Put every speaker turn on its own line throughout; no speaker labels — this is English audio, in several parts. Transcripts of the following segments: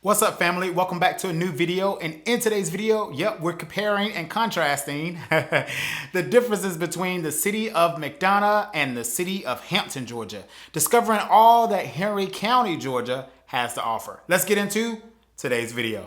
What's up, family? Welcome back to a new video. And in today's video, we're comparing and contrasting the differences between the city of McDonough and the city of Hampton, Georgia, discovering all that Henry County, Georgia has to offer. Let's get into today's video.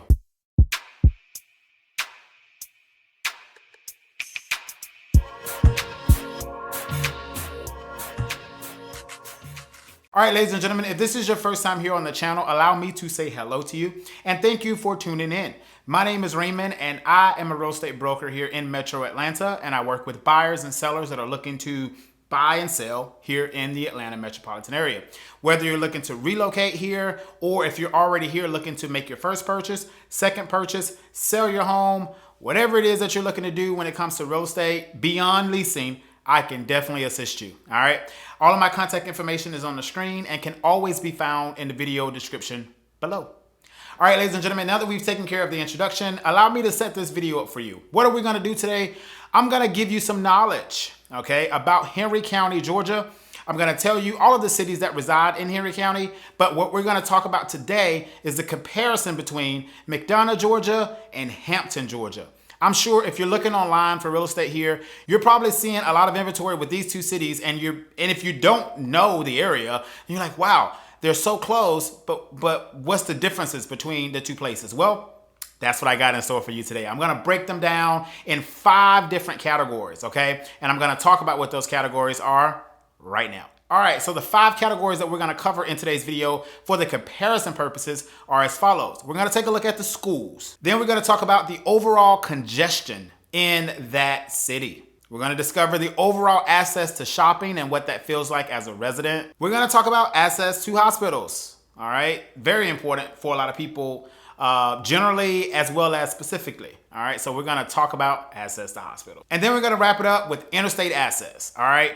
All right, ladies and gentlemen, if this is your first time here on the channel, allow me to say hello to you and thank you for tuning in. My name is Raymond and I am a real estate broker here in Metro Atlanta, and I work with buyers and sellers that are looking to buy and sell here in the Atlanta metropolitan area. Whether you're looking to relocate here or if you're already here looking to make your first purchase, second purchase, sell your home, whatever it is that you're looking to do when it comes to real estate beyond leasing, I can definitely assist you. All right. All of my contact information is on the screen and can always be found in the video description below. All right, ladies and gentlemen, now that we've taken care of the introduction, allow me to set this video up for you. What are we going to do today? I'm going to give you some knowledge, okay, about Henry County, Georgia. I'm going to tell you all of the cities that reside in Henry County, but what we're going to talk about today is the comparison between McDonough, Georgia and Hampton, Georgia. I'm sure if you're looking online for real estate here, you're probably seeing a lot of inventory with these two cities, and if you don't know the area, you're like, wow, they're so close, but what's the differences between the two places? Well, that's what I got in store for you today. I'm going to break them down in 5 different categories, okay? And I'm going to talk about what those categories are right now. All right, so the 5 categories that we're going to cover in today's video for the comparison purposes are as follows. We're going to take a look at the schools. Then we're going to talk about the overall congestion in that city. We're going to discover the overall access to shopping and what that feels like as a resident. We're going to talk about access to hospitals. All right, very important for a lot of people, generally as well as specifically. All right, so we're going to talk about access to hospital. And then we're going to wrap it up with interstate access. All right,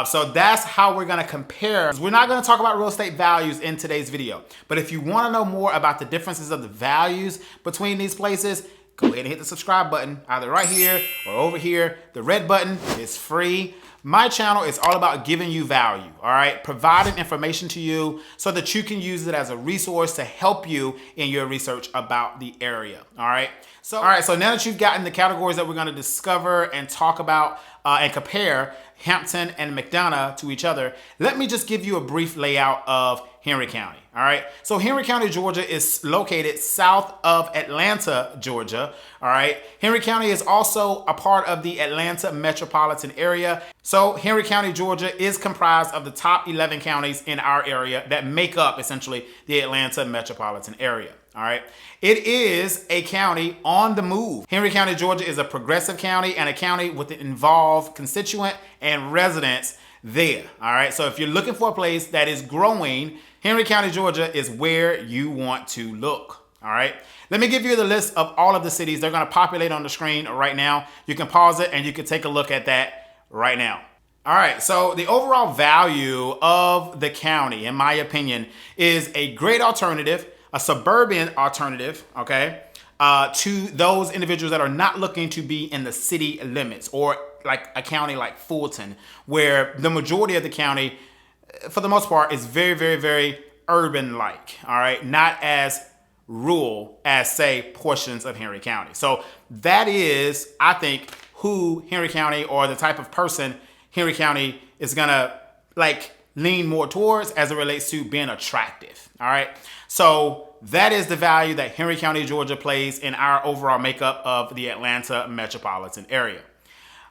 so that's how we're going to compare. We're not going to talk about real estate values in today's video, but if you want to know more about the differences of the values between these places, go ahead and hit the subscribe button, either right here or over here. The red button is free. My channel is all about giving you value, all right? Providing information to you so that you can use it as a resource to help you in your research about the area, all right? So now that you've gotten the categories that we're gonna discover and talk about and compare Hampton and McDonough to each other, let me just give you a brief layout of Henry County, all right? So Henry County, Georgia is located south of Atlanta, Georgia, all right? Henry County is also a part of the Atlanta metropolitan area. So Henry County, Georgia is comprised of the top 11 counties in our area that make up essentially the Atlanta metropolitan area. All right. It is a county on the move. Henry County, Georgia is a progressive county and a county with an involved constituent and residents there. All right. So if you're looking for a place that is growing, Henry County, Georgia is where you want to look. All right. Let me give you the list of all of the cities. They're going to populate on the screen right now. You can pause it and you can take a look at that right now. All right, so the overall value of the county, in my opinion, is a great alternative, a suburban alternative, okay, to those individuals that are not looking to be in the city limits, or like a county like Fulton, where the majority of the county, for the most part, is very, very, very urban-like, all right, not as rural as, say, portions of Henry County. So that is, I think, who Henry County, or the type of person Henry County is gonna lean more towards as it relates to being attractive. All right. So that is the value that Henry County, Georgia plays in our overall makeup of the Atlanta metropolitan area.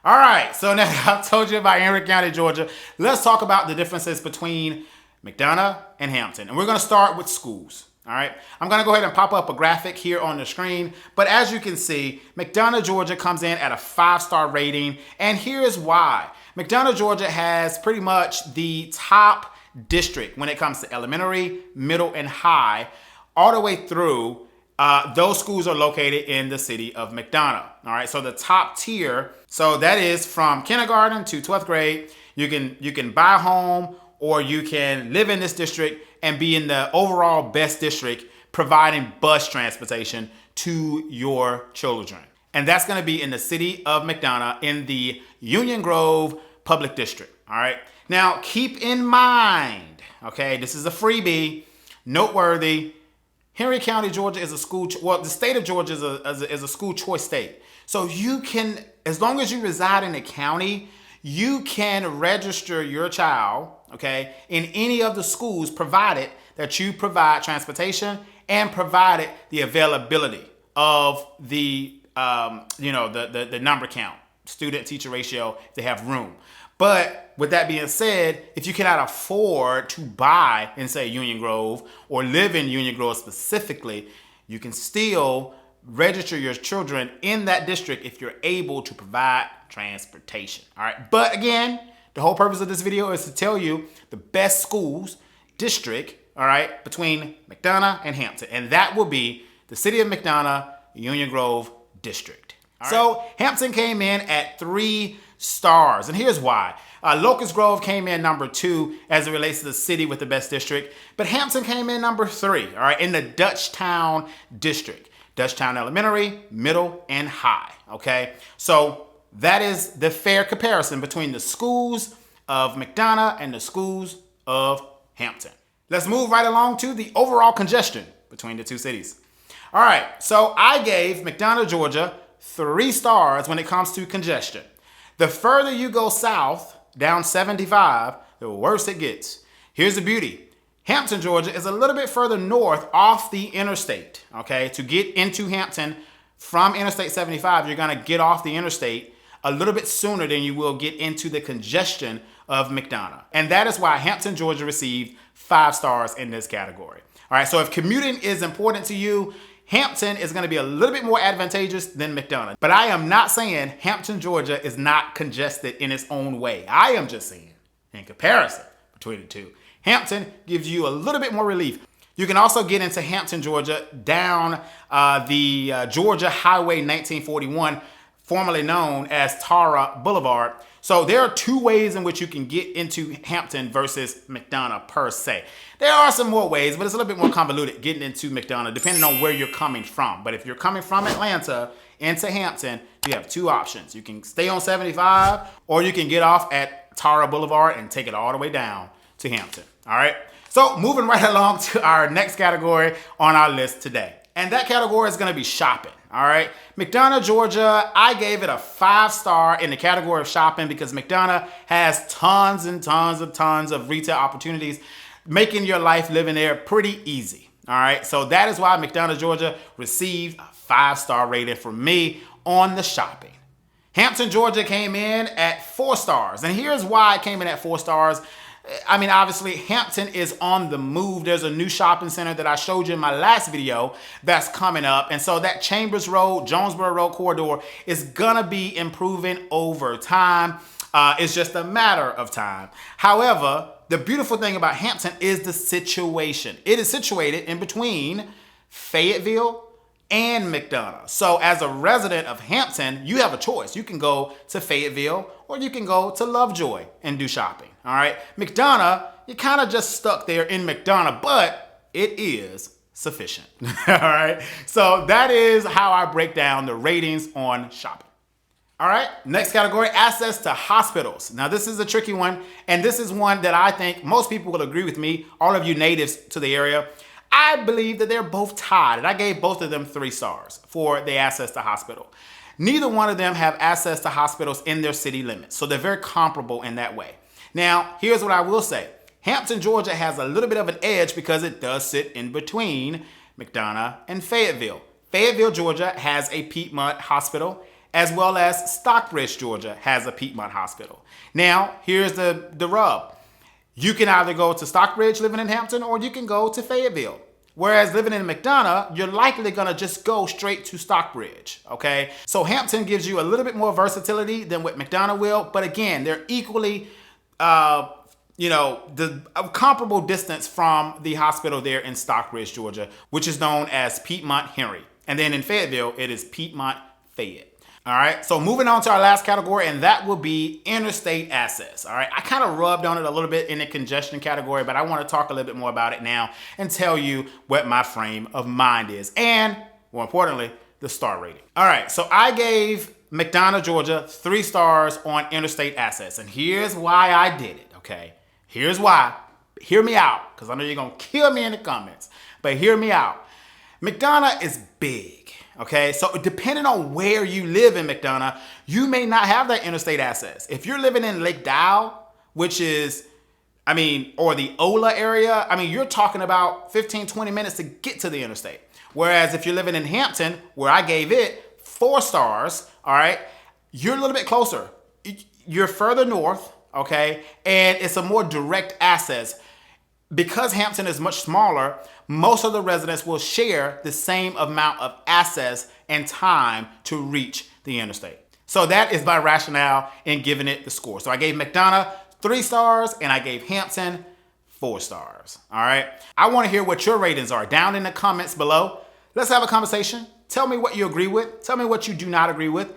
All right. So now I've told you about Henry County, Georgia. Let's talk about the differences between McDonough and Hampton. And we're going to start with schools. All right. I'm going to go ahead and pop up a graphic here on the screen. But as you can see, McDonough, Georgia comes in at a 5-star rating. And here's why. McDonough, Georgia has pretty much the top district when it comes to elementary, middle, and high, all the way through. Those schools are located in the city of McDonough. All right. So the top tier. So that is from kindergarten to 12th grade. You can buy a home, or you can live in this district and be in the overall best district, providing bus transportation to your children. And that's going to be in the city of McDonough in the Union Grove Public District. All right. Now, keep in mind, okay, this is a freebie, noteworthy. Henry County, Georgia is a school, well, the state of Georgia is a school choice state. So you can, as long as you reside in the county, you can register your child, okay, in any of the schools provided that you provide transportation and provided the availability of the, the number count, student-teacher ratio, if they have room. But with that being said, if you cannot afford to buy in, say, Union Grove or live in Union Grove specifically, you can still register your children in that district if you're able to provide transportation. All right. But again, the whole purpose of this video is to tell you the best schools district, all right, between McDonough and Hampton. And that will be the city of McDonough, Union Grove district. All right. So Hampton came in at 3 stars. And here's why. Locust Grove came in number 2 as it relates to the city with the best district. But Hampton came in number 3, all right, in the Dutchtown district. Dutchtown Elementary, Middle, and High, okay? So that is the fair comparison between the schools of McDonough and the schools of Hampton. Let's move right along to the overall congestion between the two cities. All right, so I gave McDonough, Georgia, 3 stars when it comes to congestion. The further you go south, down 75, the worse it gets. Here's the beauty. Hampton, Georgia is a little bit further north off the interstate, okay? To get into Hampton from Interstate 75, you're gonna get off the interstate a little bit sooner than you will get into the congestion of McDonough. And that is why Hampton, Georgia received 5 stars in this category. All right, so if commuting is important to you, Hampton is gonna be a little bit more advantageous than McDonough. But I am not saying Hampton, Georgia is not congested in its own way. I am just saying, in comparison between the two, Hampton gives you a little bit more relief. You can also get into Hampton, Georgia, down the Georgia Highway 1941, formerly known as Tara Boulevard. So there are 2 ways in which you can get into Hampton versus McDonough per se. There are some more ways, but it's a little bit more convoluted getting into McDonough depending on where you're coming from. But if you're coming from Atlanta into Hampton, you have 2 options. You can stay on 75 or you can get off at Tara Boulevard and take it all the way down to Hampton. All right. So moving right along to our next category on our list today. And that category is going to be shopping. All right. McDonough, Georgia, I gave it a 5 star in the category of shopping because McDonough has tons and tons of retail opportunities, making your life living there pretty easy. All right. So that is why McDonough, Georgia received a 5-star rating from me on the shopping. Hampton, Georgia came in at 4 stars. And here's why it came in at 4 stars. I mean, obviously, Hampton is on the move. There's a new shopping center that I showed you in my last video that's coming up. And so that Chambers Road, Jonesboro Road corridor is going to be improving over time. It's just a matter of time. However, the beautiful thing about Hampton is the situation. It is situated in between Fayetteville and McDonough. So as a resident of Hampton, you have a choice. You can go to Fayetteville or you can go to Lovejoy and do shopping. All right. McDonough, you're kind of just stuck there in McDonough, but it is sufficient. All right. So that is how I break down the ratings on shopping. All right. Next category, access to hospitals. Now, this is a tricky one, and this is one that I think most people will agree with me, all of you natives to the area. I believe that they're both tied, and I gave both of them 3 stars for the access to hospital. Neither one of them have access to hospitals in their city limits, so they're very comparable in that way. Now, here's what I will say. Hampton, Georgia has a little bit of an edge because it does sit in between McDonough and Fayetteville. Fayetteville, Georgia has a Piedmont hospital, as well as Stockbridge, Georgia has a Piedmont hospital. Now, here's the rub. You can either go to Stockbridge living in Hampton or you can go to Fayetteville. Whereas living in McDonough, you're likely gonna just go straight to Stockbridge, okay? So Hampton gives you a little bit more versatility than what McDonough will, but again, they're equally, a comparable distance from the hospital there in Stockbridge, Georgia, which is known as Piedmont Henry. And then in Fayetteville, it is Piedmont Fayette. All right, so moving on to our last category, and that will be interstate access. All right, I kind of rubbed on it a little bit in the congestion category, but I want to talk a little bit more about it now and tell you what my frame of mind is, and more importantly, the star rating. All right, so I gave McDonough, Georgia, 3 stars on interstate access, and here's why I did it, okay? Here's why. Hear me out, because I know you're going to kill me in the comments, but hear me out. McDonough is big, okay? So depending on where you live in McDonough, you may not have that interstate access. If you're living in Lake Dow, which is, or the Ola area, you're talking about 15, 20 minutes to get to the interstate. Whereas if you're living in Hampton, where I gave it 4 stars, all right, you're a little bit closer. You're further north, okay? And it's a more direct access. Because Hampton is much smaller, most of the residents will share the same amount of access and time to reach the interstate. So that is my rationale in giving it the score. So I gave McDonough 3 stars and I gave Hampton 4 stars. All right. I want to hear what your ratings are down in the comments below. Let's have a conversation. Tell me what you agree with. Tell me what you do not agree with.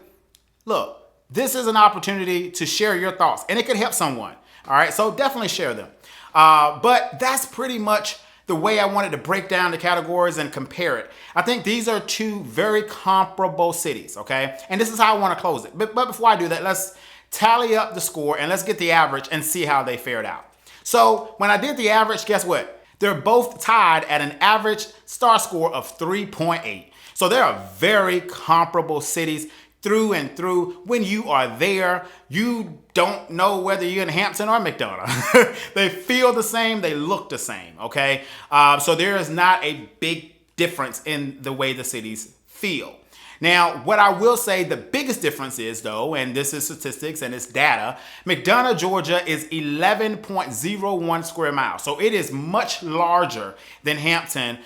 Look, this is an opportunity to share your thoughts and it could help someone. All right. So definitely share them. But that's pretty much the way I wanted to break down the categories and compare it. I think these are 2 very comparable cities, okay? And this is how I want to close it. But before I do that, let's tally up the score and let's get the average and see how they fared out. So when I did the average, guess what? They're both tied at an average star score of 3.8. So they are very comparable cities through and through. When you are there, you don't know whether you're in Hampton or McDonough. They feel the same, they look the same, okay? So there is not a big difference in the way the cities feel. Now, what I will say the biggest difference is though, and this is statistics and it's data, McDonough, Georgia is 11.01 square miles. So it is much larger than Hampton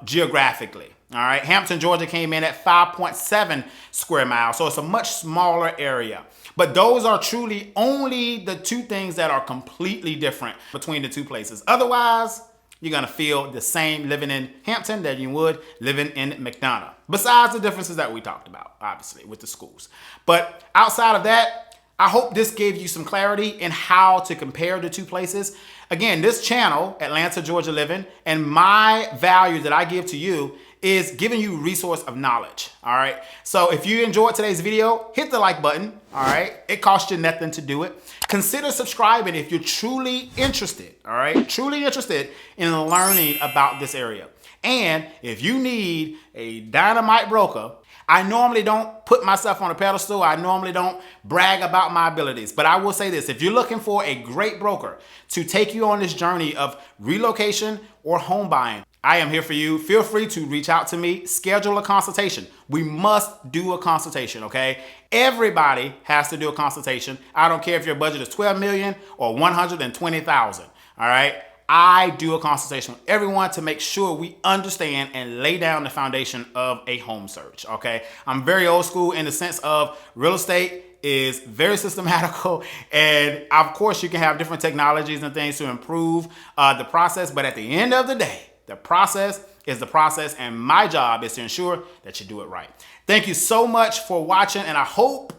geographically. All right, Hampton, Georgia came in at 5.7 square miles, so it's a much smaller area. But those are truly only the 2 things that are completely different between the 2 places. Otherwise, you're gonna feel the same living in Hampton that you would living in McDonough. Besides the differences that we talked about, obviously, with the schools. But outside of that, I hope this gave you some clarity in how to compare the 2 places. Again, this channel, Atlanta, Georgia Living, and my value that I give to you is giving you resource of knowledge, all right? So if you enjoyed today's video, hit the like button, all right? It costs you nothing to do it. Consider subscribing if you're truly interested, all right? Truly interested in learning about this area. And if you need a dynamite broker, I normally don't put myself on a pedestal. I normally don't brag about my abilities. But I will say this, if you're looking for a great broker to take you on this journey of relocation or home buying, I am here for you. Feel free to reach out to me, schedule a consultation. We must do a consultation, okay? Everybody has to do a consultation. I don't care if your budget is $12 million or $120,000, all right? I do a consultation with everyone to make sure we understand and lay down the foundation of a home search, okay? I'm very old school in the sense of real estate is very systematical, and of course you can have different technologies and things to improve the process, but at the end of the day, the process is the process, and my job is to ensure that you do it right. Thank you so much for watching, and I hope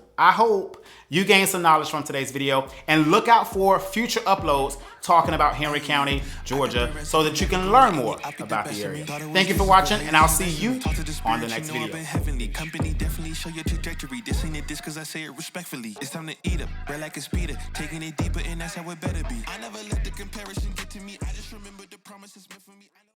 you gained some knowledge from today's video, and look out for future uploads talking about Henry County, Georgia, so that you can learn more about the area. Thank you for watching, and I'll see you on the next video.
Company definitely show your trajectory. This ain't this cause I say it respectfully. It's time to eat up, bread like a speeder, taking it deeper, and that's how it better be. I never let the comparison get to me. I just remember the promises meant for me.